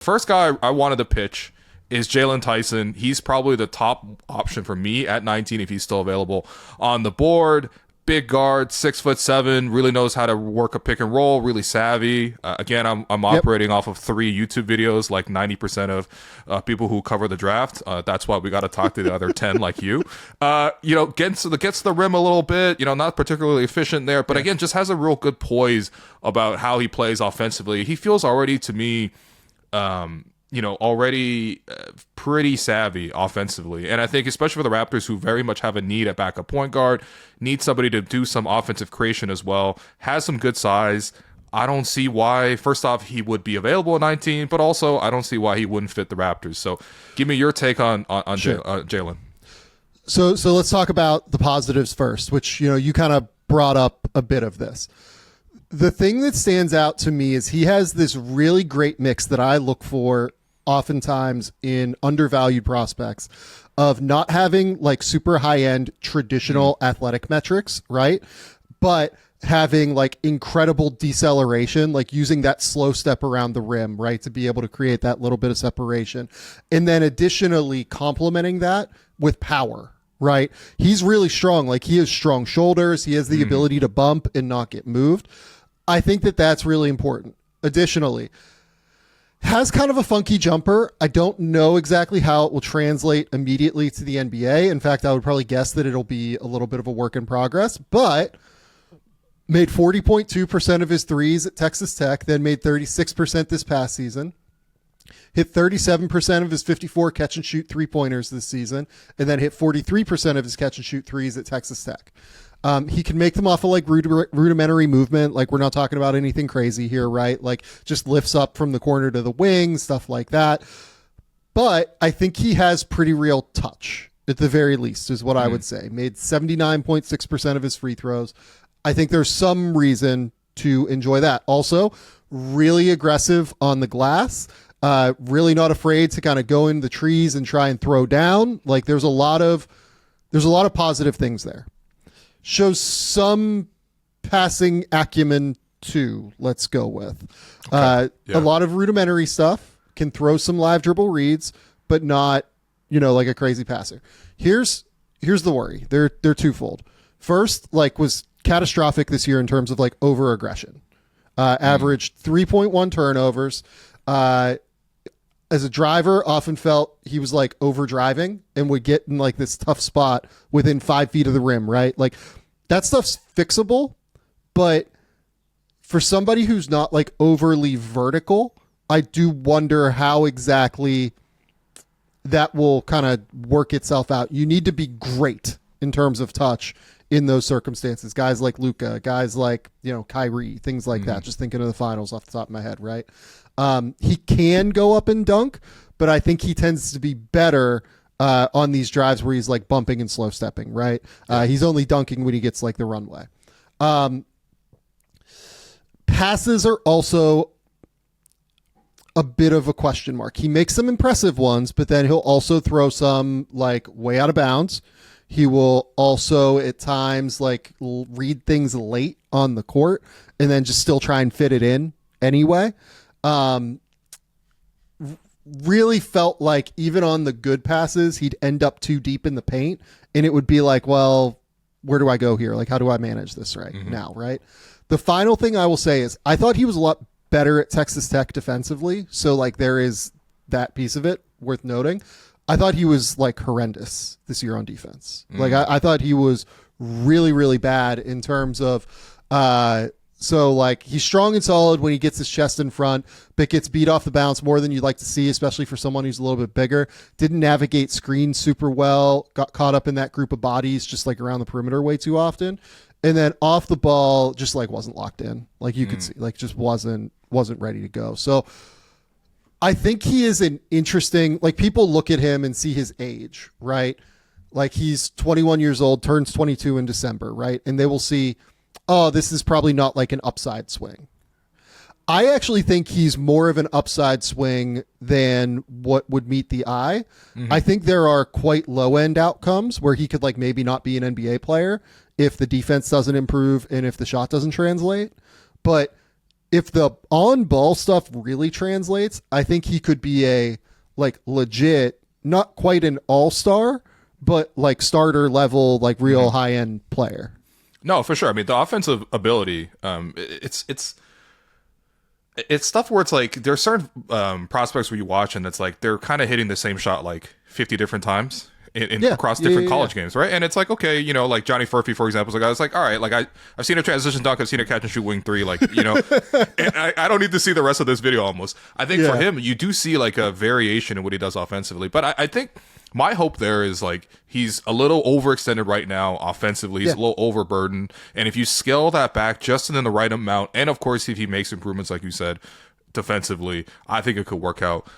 First guy I wanted to pitch is Jaylon Tyson. He's probably the top option for me at 19 if he's still available on the board. Big guard, 6'7", really knows how to work a pick and roll, really savvy. Again, I'm operating off of 3 YouTube videos, like 90% of people who cover the draft. That's why we got to talk to the other 10 like you. Gets to the rim a little bit, not particularly efficient there, but again, just has a real good poise about how he plays offensively. He feels already to me, already pretty savvy offensively. And I think especially for the Raptors, who very much have a need at backup point guard, need somebody to do some offensive creation as well, has some good size. I don't see why, first off, he would be available at 19, but also I don't see why he wouldn't fit the Raptors. So give me your take on Sure. Jaylen. So let's talk about the positives first, which, you kind of brought up a bit of this. The thing that stands out to me is he has this really great mix that I look for oftentimes in undervalued prospects of not having like super high end traditional athletic metrics, right? But having like incredible deceleration, like using that slow step around the rim, right? To be able to create that little bit of separation. And then additionally complementing that with power, right? He's really strong. Like he has strong shoulders. He has the ability to bump and not get moved. I think that that's really important. Additionally, has kind of a funky jumper. I don't know exactly how it will translate immediately to the NBA. In fact, I would probably guess that it'll be a little bit of a work in progress, but made 40.2% of his threes at Texas Tech, then made 36% this past season, hit 37% of his 54 catch and shoot 3-pointers this season, and then hit 43% of his catch and shoot threes at Texas Tech. He can make them off of like rudimentary movement. Like we're not talking about anything crazy here, right? Like just lifts up from the corner to the wing, stuff like that. But I think he has pretty real touch at the very least is what I would say. Made 79.6% of his free throws. I think there's some reason to enjoy that. Also, really aggressive on the glass. Really not afraid to kind of go in the trees and try and throw down. Like there's a lot of positive things there. Shows some passing acumen too, let's go with. A lot of rudimentary stuff, can throw some live dribble reads, but not, like a crazy passer. Here's the worry. They're twofold. First, like was catastrophic this year in terms of like over aggression. Averaged 3.1 turnovers. As a driver, often felt he was like over driving and would get in like this tough spot within 5 feet of the rim, right? Like that stuff's fixable, but for somebody who's not like overly vertical, I do wonder how exactly that will kind of work itself out. You need to be great in terms of touch in those circumstances. Guys like Luka, guys like, Kyrie, things like that. Just thinking of the finals off the top of my head, right? He can go up and dunk, but I think he tends to be better on these drives where he's like bumping and slow stepping, right? He's only dunking when he gets like the runway. Passes are also a bit of a question mark. He makes some impressive ones, but then he'll also throw some like way out of bounds. He will also at times like read things late on the court and then just still try and fit it in anyway. Really felt like even on the good passes, he'd end up too deep in the paint and it would be like, well, where do I go here? Like, how do I manage this now? Right. The final thing I will say is I thought he was a lot better at Texas Tech defensively. So like there is that piece of it worth noting. I thought he was like horrendous this year on defense. Like I thought he was really, really bad in terms of, so like he's strong and solid when he gets his chest in front, but gets beat off the bounce more than you'd like to see, especially for someone who's a little bit bigger. Didn't navigate screens super well, got caught up in that group of bodies just like around the perimeter way too often. And then off the ball, just like wasn't locked in. Like you could see, like just wasn't ready to go. So I think he is an interesting, like people look at him and see his age, right? Like he's 21 years old, turns 22 in December, right? And they will see, oh, this is probably not like an upside swing. I actually think he's more of an upside swing than what would meet the eye. I think there are quite low end outcomes where he could like maybe not be an NBA player if the defense doesn't improve and if the shot doesn't translate. But if the on ball stuff really translates, I think he could be a like legit, not quite an all-star, but like starter level, like real high end player. No, for sure. I mean, the offensive ability, it's stuff where it's like there's certain prospects where you watch and it's like they're kind of hitting the same shot like 50 different times across different college games, right? And it's like, okay, you know, like Johnny Furphy, for example, is like, I was like, all right, like I've seen a transition dunk, I've seen a catch and shoot wing three, like, you know, and I don't need to see the rest of this video almost. I think for him, you do see like a variation in what he does offensively, but I think my hope there is like he's a little overextended right now offensively. He's a little overburdened. And if you scale that back just in the right amount, and of course, if he makes improvements, like you said, defensively, I think it could work out.